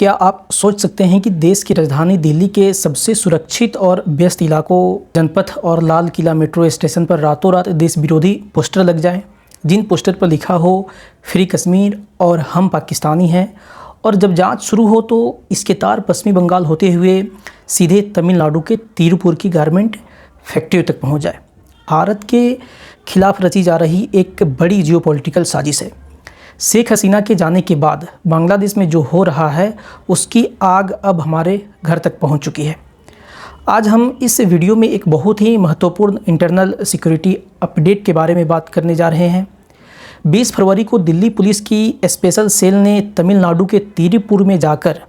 क्या आप सोच सकते हैं कि देश की राजधानी दिल्ली के सबसे सुरक्षित और व्यस्त इलाकों जनपथ और लाल किला मेट्रो स्टेशन पर रातों रात देश विरोधी पोस्टर लग जाएं, जिन पोस्टर पर लिखा हो फ्री कश्मीर और हम पाकिस्तानी हैं, और जब जांच शुरू हो तो इसके तार पश्चिमी बंगाल होते हुए सीधे तमिलनाडु के तिरुपुर की गारमेंट फैक्ट्री तक पहुंच जाए। भारत के खिलाफ रची जा रही एक बड़ी जियोपॉलिटिकल साजिश है। शेख हसीना के जाने के बाद बांग्लादेश में जो हो रहा है उसकी आग अब हमारे घर तक पहुंच चुकी है। आज हम इस वीडियो में एक बहुत ही महत्वपूर्ण इंटरनल सिक्योरिटी अपडेट के बारे में बात करने जा रहे हैं। 20 फरवरी को दिल्ली पुलिस की स्पेशल सेल ने तमिलनाडु के तिरुपुर में जाकर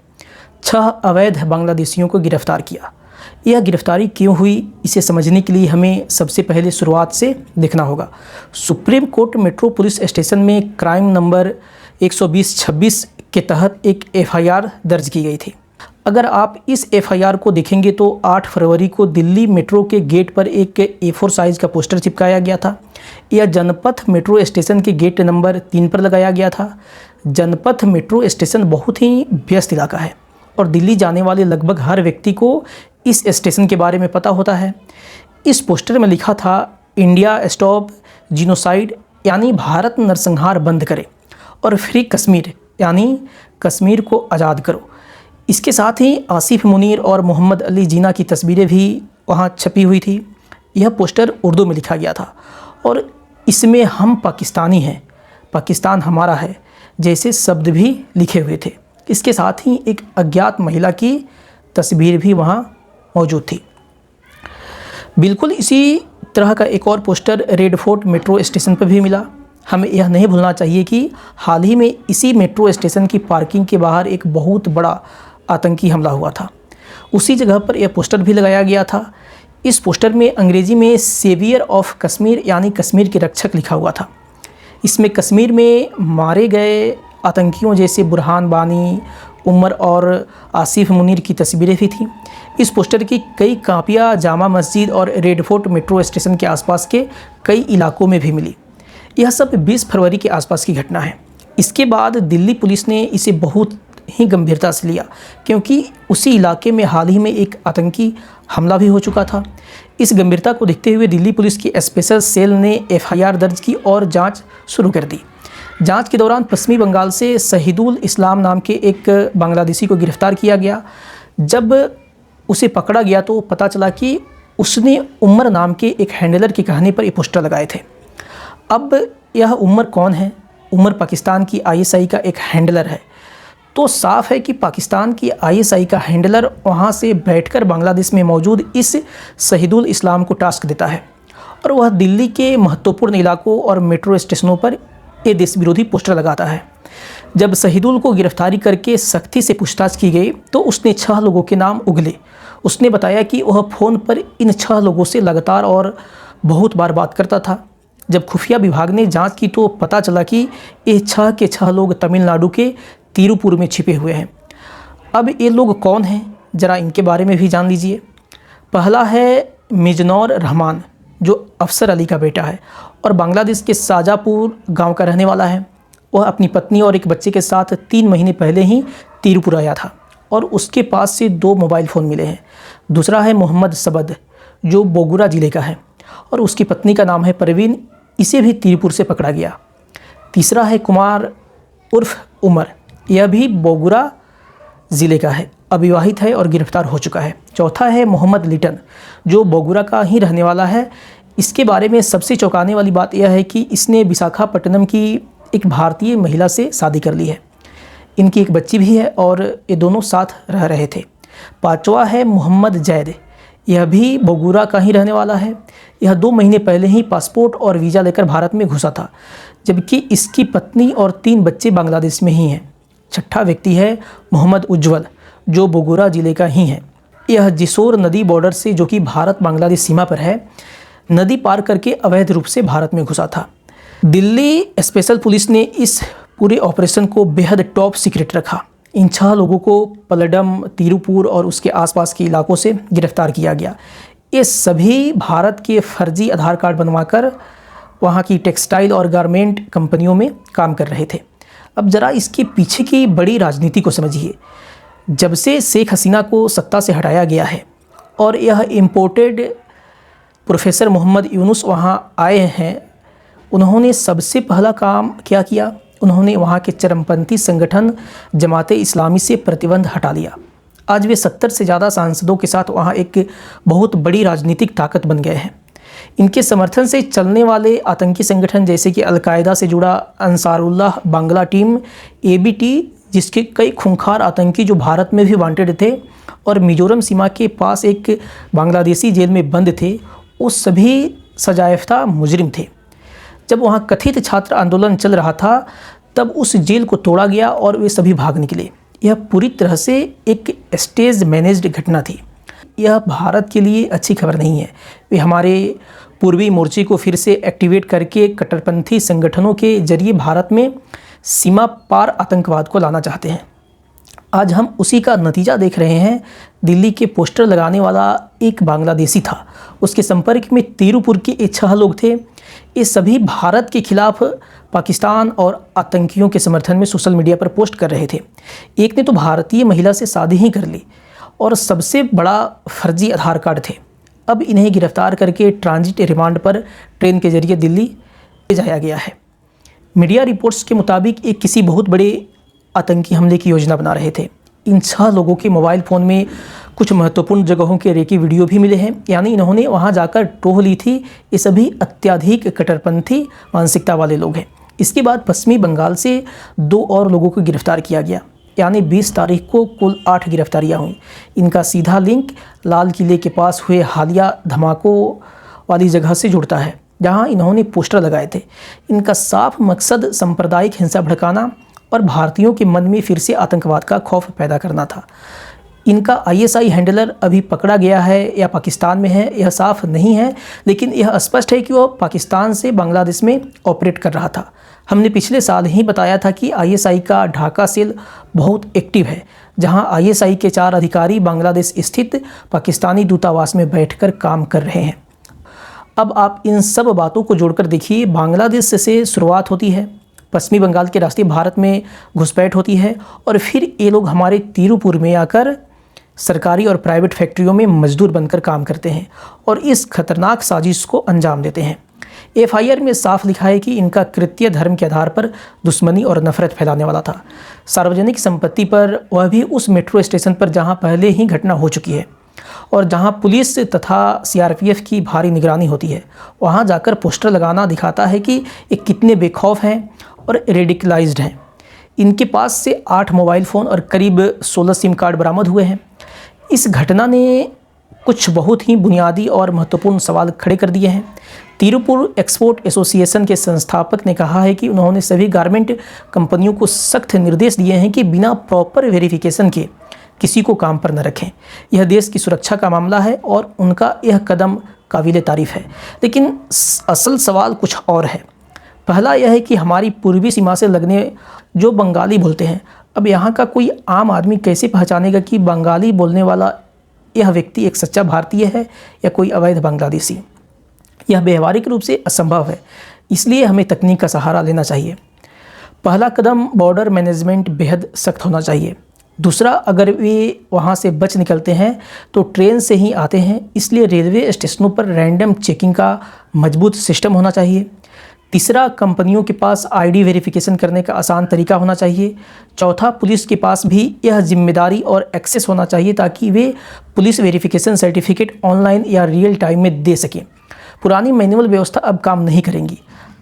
6 अवैध बांग्लादेशियों को गिरफ्तार किया। यह गिरफ्तारी क्यों हुई, इसे समझने के लिए हमें सबसे पहले शुरुआत से देखना होगा। Supreme court metro police station में क्राइम नंबर 120/26 के तहत एक एफआईआर दर्ज की गई थी। अगर आप इस एफआईआर को देखेंगे तो 8 फरवरी को दिल्ली मेट्रो के गेट पर एक A4 साइज़ का पोस्टर चिपकाया गया था। यह जनपथ मेट्रो स्टेशन के गेट नंबर 3 पर लगाया गया था। जनपथ मेट्रो स्टेशन बहुत ही व्यस्त इलाका है और दिल्ली जाने वाले लगभग हर व्यक्ति को इस स्टेशन के बारे में पता होता है। इस पोस्टर में लिखा था इंडिया स्टॉप जीनोसाइड, यानी भारत नरसंहार बंद करे, और फ्री कश्मीर, यानी कश्मीर को आज़ाद करो। इसके साथ ही आसिफ मुनीर और मोहम्मद अली जिन्ना की तस्वीरें भी वहाँ छपी हुई थी। यह पोस्टर उर्दू में लिखा गया था और इसमें हम पाकिस्तानी हैं, पाकिस्तान हमारा है जैसे शब्द भी लिखे हुए थे। इसके साथ ही एक अज्ञात महिला की तस्वीर भी वहाँ मौजूद थी। बिल्कुल इसी तरह का एक और poster red fort metro station पर भी मिला। हमें यह नहीं भूलना चाहिए कि हाल ही में इसी मेट्रो स्टेशन की पार्किंग के बाहर एक बहुत बड़ा आतंकी हमला हुआ था। उसी जगह पर यह पोस्टर भी लगाया गया था। इस पोस्टर में अंग्रेज़ी में सेवियर ऑफ कश्मीर, यानी कश्मीर के रक्षक, लिखा हुआ था। इसमें कश्मीर में मारे गए आतंकियों जैसे बुरहान बानी, उमर और आसिफ मुनीर की तस्वीरें भी थीं। इस पोस्टर की कई कापियाँ जामा मस्जिद और रेड फोर्ट मेट्रो स्टेशन के आसपास के कई इलाकों में भी मिली। यह सब 20 फरवरी के आसपास की घटना है। इसके बाद दिल्ली पुलिस ने इसे बहुत ही गंभीरता से लिया, क्योंकि उसी इलाके में हाल ही में एक आतंकी हमला भी हो चुका था। इस गंभीरता को देखते हुए दिल्ली पुलिस की स्पेशल सेल ने एफआईआर दर्ज की और जाँच शुरू कर दी। जांच के दौरान पश्चिमी बंगाल से शहीदुल इस्लाम नाम के एक बांग्लादेशी को गिरफ्तार किया गया। जब उसे पकड़ा गया तो पता चला कि उसने उमर नाम के एक हैंडलर के कहने पर ये पोस्टर लगाए थे। अब यह उमर कौन है? उमर पाकिस्तान की ISI का एक हैंडलर है। तो साफ है कि पाकिस्तान की ISI का हैंडलर वहाँ से बैठकर बांग्लादेश में मौजूद इस शहीदुल इस्लाम को टास्क देता है और वह दिल्ली के महत्वपूर्ण इलाकों और मेट्रो स्टेशनों पर ये देश विरोधी पोस्टर लगाता है। जब शहीदुल को गिरफ्तारी करके सख्ती से पूछताछ की गई तो उसने 6 लोगों के नाम उगले। उसने बताया कि वह फ़ोन पर इन 6 लोगों से लगातार और बहुत बार बात करता था। जब खुफिया विभाग ने जांच की तो पता चला कि ये 6 के 6 लोग तमिलनाडु के तिरुपुर में छिपे हुए हैं। अब ये लोग कौन हैं, ज़रा इनके बारे में भी जान लीजिए। पहला है मिजनौर रहमान, जो अफसर अली का बेटा है और बांग्लादेश के शाजापुर गांव का रहने वाला है। वह अपनी पत्नी और एक बच्चे के साथ 3 महीने पहले ही तिरुपुर आया था और उसके पास से 2 मोबाइल फ़ोन मिले हैं। दूसरा है मोहम्मद सबद, जो बोगुरा ज़िले का है और उसकी पत्नी का नाम है परवीन, इसे भी तिरुपुर से पकड़ा गया। तीसरा है कुमार उर्फ उमर, यह भी बोगुरा ज़िले का है, अविवाहित है और गिरफ्तार हो चुका है। चौथा है मोहम्मद लिटन, जो बोगुरा का ही रहने वाला है। इसके बारे में सबसे चौंकाने वाली बात यह है कि इसने विशाखापट्टनम की एक भारतीय महिला से शादी कर ली है। इनकी एक बच्ची भी है और ये दोनों साथ रह रहे थे। पांचवा है मोहम्मद जैद, यह भी बोगुरा का ही रहने वाला है। यह 2 महीने पहले ही पासपोर्ट और वीज़ा लेकर भारत में घुसा था, जबकि इसकी पत्नी और 3 बच्चे बांग्लादेश में ही हैं। छठा व्यक्ति है मोहम्मद उज्ज्वल, जो बोगुरा ज़िले का ही है। यह जिसोर नदी बॉर्डर से, जो कि भारत बांग्लादेश सीमा पर है, नदी पार करके अवैध रूप से भारत में घुसा था। दिल्ली स्पेशल पुलिस ने इस पूरे ऑपरेशन को बेहद टॉप सीक्रेट रखा। इन 6 लोगों को पल्लडम, तिरुपुर और उसके आसपास के इलाकों से गिरफ्तार किया गया। ये सभी भारत के फर्जी आधार कार्ड बनवाकर वहाँ की टेक्सटाइल और गारमेंट कंपनियों में काम कर रहे थे। अब ज़रा इसके पीछे की बड़ी राजनीति को समझिए। जब से शेख हसीना को सत्ता से हटाया गया है और यह इम्पोर्टेड प्रोफेसर मोहम्मद यूनुस वहाँ आए हैं, उन्होंने सबसे पहला काम क्या किया? उन्होंने वहाँ के चरमपंथी संगठन जमाते इस्लामी से प्रतिबंध हटा लिया। आज वे 70 से ज़्यादा सांसदों के साथ वहाँ एक बहुत बड़ी राजनीतिक ताकत बन गए हैं। इनके समर्थन से चलने वाले आतंकी संगठन जैसे कि अलकायदा से जुड़ा अंसारुल्लाह बांग्ला टीम ABT, जिसके कई खूंखार आतंकी जो भारत में भी वांटेड थे और मिजोरम सीमा के पास एक बांग्लादेशी जेल में बंद थे, वो सभी सजायाफ्ता मुजरिम थे। जब वहाँ कथित छात्र आंदोलन चल रहा था तब उस जेल को तोड़ा गया और वे सभी भाग निकले। यह पूरी तरह से एक स्टेज मैनेज्ड घटना थी। यह भारत के लिए अच्छी खबर नहीं है। वे हमारे पूर्वी मोर्चे को फिर से एक्टिवेट करके कट्टरपंथी संगठनों के जरिए भारत में सीमा पार आतंकवाद को लाना चाहते हैं। आज हम उसी का नतीजा देख रहे हैं। दिल्ली के पोस्टर लगाने वाला एक बांग्लादेशी था, उसके संपर्क में तिरुपुर के 6 लोग थे। ये सभी भारत के खिलाफ पाकिस्तान और आतंकियों के समर्थन में सोशल मीडिया पर पोस्ट कर रहे थे। एक ने तो भारतीय महिला से शादी ही कर ली और सबसे बड़ा फर्जी आधार कार्ड थे। अब इन्हें गिरफ्तार करके ट्रांजिट रिमांड पर ट्रेन के जरिए दिल्ली ले जाया गया है। मीडिया रिपोर्ट्स के मुताबिक एक किसी बहुत बड़े आतंकी हमले की योजना बना रहे थे। इन 6 लोगों के मोबाइल फ़ोन में कुछ महत्वपूर्ण जगहों के रेकी वीडियो भी मिले हैं, यानी इन्होंने वहां जाकर टोह ली थी। ये सभी अत्यधिक कट्टरपंथी मानसिकता वाले लोग हैं। इसके बाद पश्चिमी बंगाल से 2 और लोगों को गिरफ्तार किया गया, यानी 20 तारीख को कुल 8 गिरफ्तारियां हुई। इनका सीधा लिंक लाल किले के पास हुए हालिया धमाकों वाली जगह से जुड़ता है, जहां इन्होंने पोस्टर लगाए थे। इनका साफ मकसद सांप्रदायिक हिंसा भड़काना और भारतीयों के मन में फिर से आतंकवाद का खौफ पैदा करना था। इनका ISI हैंडलर अभी पकड़ा गया है या पाकिस्तान में है, यह साफ नहीं है, लेकिन यह स्पष्ट है कि वह पाकिस्तान से बांग्लादेश में ऑपरेट कर रहा था। हमने पिछले साल ही बताया था कि ISI का ढाका सेल बहुत एक्टिव है, जहां ISI के 4 अधिकारी बांग्लादेश स्थित पाकिस्तानी दूतावास में बैठकर काम कर रहे हैं। अब आप इन सब बातों को जोड़कर देखिए। बांग्लादेश से शुरुआत होती है, पश्चिमी बंगाल के रास्ते भारत में घुसपैठ होती है और फिर ये लोग हमारे तिरुपुर में आकर सरकारी और प्राइवेट फैक्ट्रियों में मजदूर बनकर काम करते हैं और इस खतरनाक साजिश को अंजाम देते हैं। FIR में साफ लिखा है कि इनका कृत्य धर्म के आधार पर दुश्मनी और नफरत फैलाने वाला था। सार्वजनिक संपत्ति पर, वह भी उस मेट्रो स्टेशन पर जहां पहले ही घटना हो चुकी है और जहां पुलिस तथा CRPF की भारी निगरानी होती है, वहां जाकर पोस्टर लगाना दिखाता है कि ये कितने बेखौफ हैं और रेडिकलाइज्ड हैं। इनके पास से 8 मोबाइल फ़ोन और करीब 16 सिम कार्ड बरामद हुए हैं। इस घटना ने कुछ बहुत ही बुनियादी और महत्वपूर्ण सवाल खड़े कर दिए हैं। तिरुपुर एक्सपोर्ट एसोसिएशन के संस्थापक ने कहा है कि उन्होंने सभी गारमेंट कंपनियों को सख्त निर्देश दिए हैं कि बिना प्रॉपर वेरिफिकेशन के किसी को काम पर न रखें। यह देश की सुरक्षा का मामला है और उनका यह कदम काबिल तारीफ़ है। लेकिन असल सवाल कुछ और है। पहला यह है कि हमारी पूर्वी सीमा से लगने जो बंगाली बोलते हैं, अब यहाँ का कोई आम आदमी कैसे पहचानेगा कि बंगाली बोलने वाला यह व्यक्ति एक सच्चा भारतीय है या कोई अवैध बांग्लादेशी? यह व्यवहारिक रूप से असंभव है। इसलिए हमें तकनीक का सहारा लेना चाहिए। पहला कदम बॉर्डर मैनेजमेंट बेहद सख्त होना चाहिए। दूसरा, अगर वे वहाँ से बच निकलते हैं तो ट्रेन से ही आते हैं, इसलिए रेलवे स्टेशनों पर रैंडम चेकिंग का मजबूत सिस्टम होना चाहिए। तीसरा, कंपनियों के पास ID वेरिफिकेशन करने का आसान तरीका होना चाहिए। चौथा, पुलिस के पास भी यह जिम्मेदारी और एक्सेस होना चाहिए ताकि वे पुलिस वेरिफिकेशन सर्टिफिकेट ऑनलाइन या रियल टाइम में दे सकें। पुरानी मैनुअल व्यवस्था अब काम नहीं करेंगी।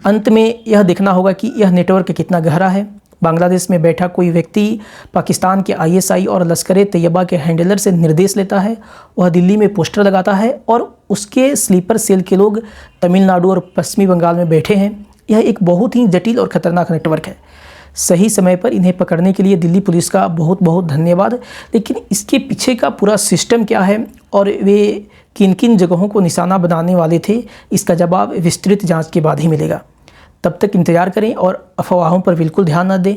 अंत में यह देखना होगा कि यह नेटवर्क कितना गहरा है। बांग्लादेश में बैठा कोई व्यक्ति पाकिस्तान के ISI और लश्कर तैयबा के हैंडलर से निर्देश लेता है, वह दिल्ली में पोस्टर लगाता है और उसके स्लीपर सेल के लोग तमिलनाडु और पश्चिमी बंगाल में बैठे हैं। यह एक बहुत ही जटिल और ख़तरनाक नेटवर्क है। सही समय पर इन्हें पकड़ने के लिए दिल्ली पुलिस का बहुत बहुत धन्यवाद। लेकिन इसके पीछे का पूरा सिस्टम क्या है और वे किन किन जगहों को निशाना बनाने वाले थे, इसका जवाब विस्तृत जाँच के बाद ही मिलेगा। तब तक इंतज़ार करें और अफवाहों पर बिल्कुल ध्यान न दें।